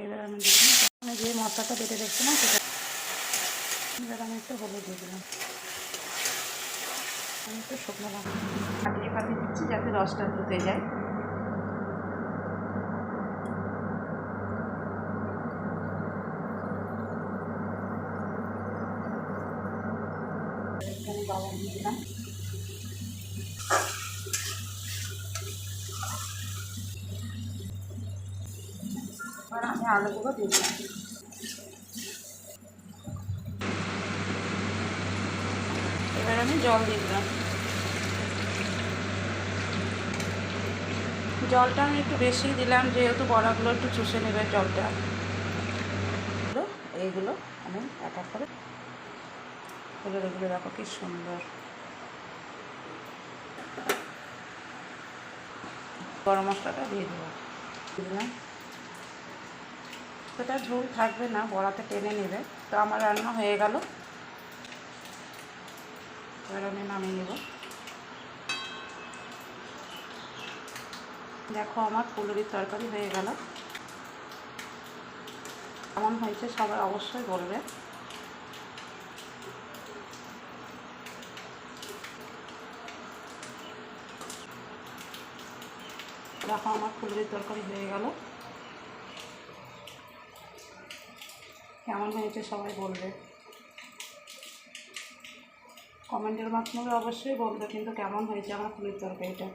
এবার আমি দিলাম, আমি যে মশলাটা বেটে রেখেছিলাম সেটা। এবার আমি একটু হলুদ দিয়ে দিলাম, আমি একটু শুকনো লঙ্কা পাতিয়ে দিচ্ছি যাতে রসটা ঢুকে যায়। আমি লবণ দিয়ে দিলাম, এবার আমি আলুগুলো দিয়ে দিলাম। এবার আমি জল দিয়ে দিলাম, জলটা আমি একটু বেশি দিলাম যেহেতু বড়াগুলো একটু চুষে নেবে জলটা। এইগুলো আমি এক এক করে এগুলো দেখো কি সুন্দর। গরম মশলাটা দিয়ে দিলাম, সেটা ঝোল থাকবে না, বড়াতে টেনে নেবে। তো আমার রান্না হয়ে গেল, এবার আমি নামিয়ে নেব। দেখো আমার ফুলুরির তরকারি হয়ে গেল। কেমন হয়েছে সবাই অবশ্যই বলবে। দেখো আমার ফুলুরির তরকারি হয়ে গেল, কেমন হয়েছে সবাই বলবে, কমেন্টের মাধ্যমে অবশ্যই বলবে কিন্তু কেমন হয়েছে আমার ফুলুরির তরকারিটা।